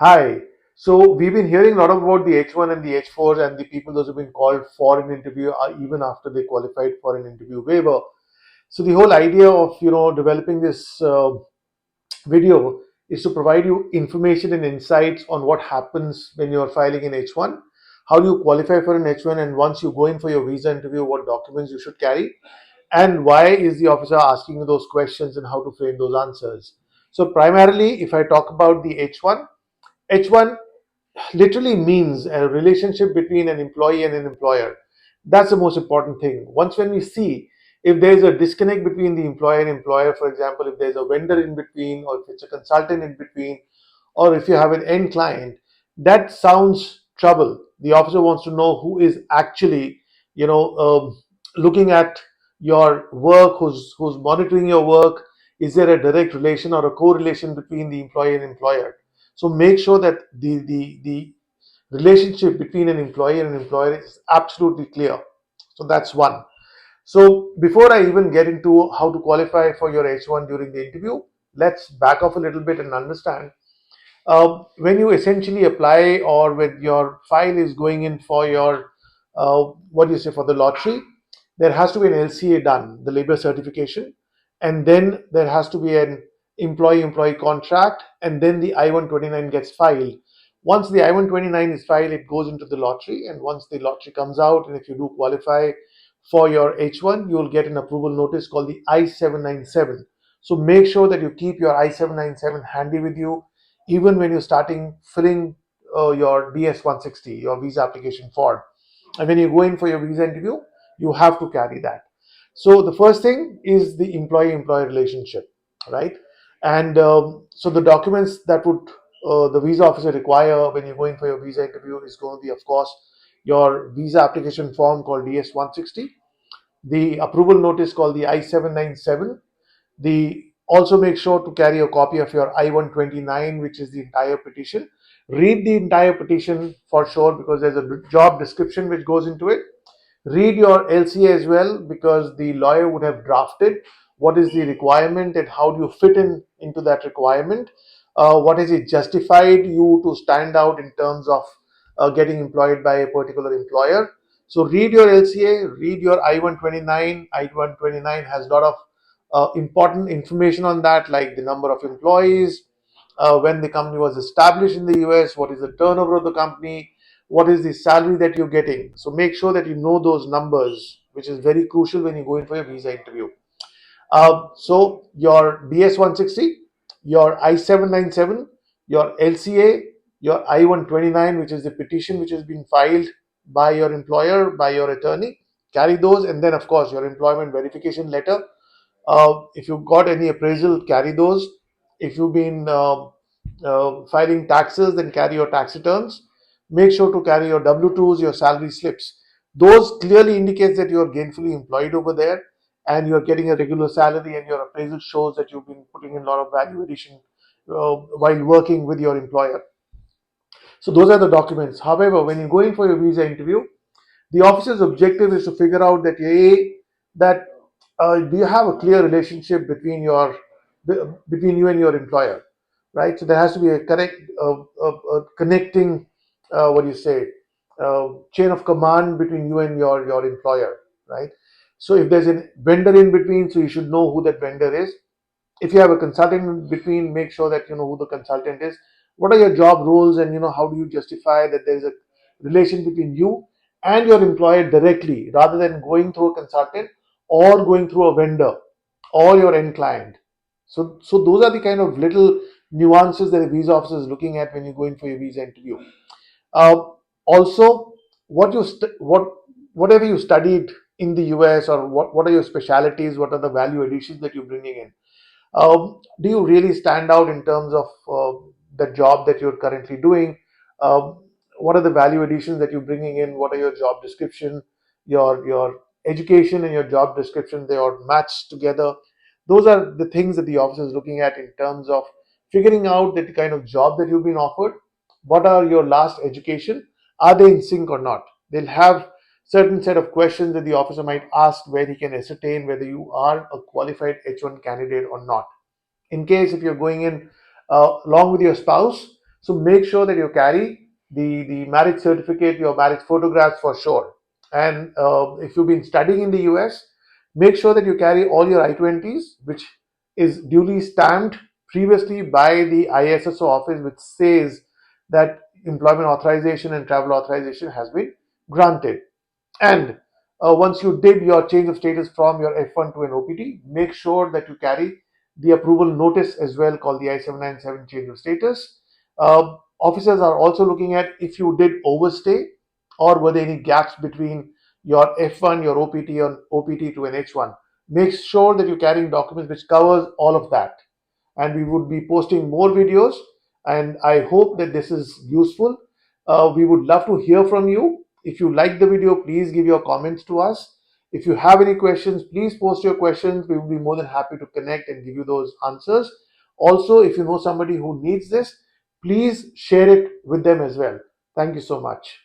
Hi. So we've been hearing a lot about the H1 and the H4s and the people those who've been called for an interview even after they qualified for an interview waiver. So the whole idea of developing this video is to provide you information and insights on what happens when you're filing an H1, how do you qualify for an H1, and once you go in for your visa interview, what documents you should carry, and why is the officer asking you those questions and how to frame those answers. So primarily, if I talk about the H1 literally means a relationship between an employee and an employer. That's the most important thing. Once when we see if there's a disconnect between the employer and employer, for example, if there's a vendor in between, or if it's a consultant in between, or if you have an end client, that sounds trouble. The officer wants to know who is actually, looking at your work, who's monitoring your work. Is there a direct relation or a correlation between the employee and employer? So make sure that the relationship between an employee and an employer is absolutely clear. So that's one. So before I even get into how to qualify for your H1 during the interview, let's back off a little bit and understand when you essentially apply, or when your file is going in for your what do you say, for the lottery, there has to be an LCA done, the labor certification, and then there has to be an employee contract, and then the I-129 gets filed. Once the I-129 is filed, it goes into the lottery, and once the lottery comes out, and if you do qualify for your H1, you will get an approval notice called the I-797. So make sure that you keep your I-797 handy with you even when you're starting filling your DS-160, your visa application form. And when you go in for your visa interview, you have to carry that. So the first thing is the employee-employer relationship, right? And so the documents that would the visa officer require when you go in for your visa interview is going to be, of course, your visa application form called DS-160, the approval notice called the I-797, the also make sure to carry a copy of your I-129, which is the entire petition. Read the entire petition for sure, because there's a job description which goes into it. Read your LCA as well, because the lawyer would have drafted what is the requirement and how do you fit in into that requirement. What is it justified you to stand out in terms of getting employed by a particular employer. So read your LCA, read your I-129. I-129 has a lot of important information on that, like the number of employees, when the company was established in the US, what is the turnover of the company, what is the salary that you're getting. So make sure that you know those numbers, which is very crucial when you go in for your visa interview. So your DS-160, your I-797, your LCA, your I-129, which is the petition which has been filed by your employer, by your attorney, carry those. And then, of course, your employment verification letter. If you've got any appraisal, carry those. If you've been filing taxes, then carry your tax returns. Make sure to carry your W-2s, your salary slips. Those clearly indicates that you're gainfully employed over there and you're getting a regular salary, and your appraisal shows that you've been putting in a lot of value addition while working with your employer. So those are the documents. However, when you go in for your visa interview, the officer's objective is to figure out that do you have a clear relationship between you and your employer, right? So there has to be a correct connecting what do you say chain of command between you and your employer, right? So if there's a vendor in between, so you should know who that vendor is. If you have a consultant in between, make sure that you know who the consultant is. What are your job roles, and how do you justify that there is a relation between you and your employer directly, rather than going through a consultant or going through a vendor or your end client. So those are the kind of little nuances that a visa officer is looking at when you go in for your visa interview. uh, Also, whatever you studied in the US, or what are your specialities, what are the value additions that you're bringing in. Do you really stand out in terms of the job that you're currently doing? What are the value additions that you're bringing in? What are your job description, your education and your job description? They are matched together. Those are the things that the office is looking at in terms of figuring out the kind of job that you've been offered. What are your last education? Are they in sync or not? They'll have certain set of questions that the officer might ask, where he can ascertain whether you are a qualified H1 candidate or not. In case if you're going in along with your spouse, So make sure that you carry the marriage certificate, your marriage photographs for sure. And if you've been studying in the US, make sure that you carry all your I-20s, which is duly stamped previously by the ISSO office, which says that employment authorization and travel authorization has been granted. And once you did your change of status from your F1 to an OPT, make sure that you carry the approval notice as well, called the I-797 change of status. Officers are also looking at if you did overstay or were there any gaps between your F1, your OPT, or OPT to an H1. Make sure that you're carrying documents which covers all of that. And we would be posting more videos, and I hope that this is useful. We would love to hear from you. If you like the video, please give your comments to us. If you have any questions, please post your questions. We will be more than happy to connect and give you those answers. Also, if you know somebody who needs this, please share it with them as well. Thank you so much.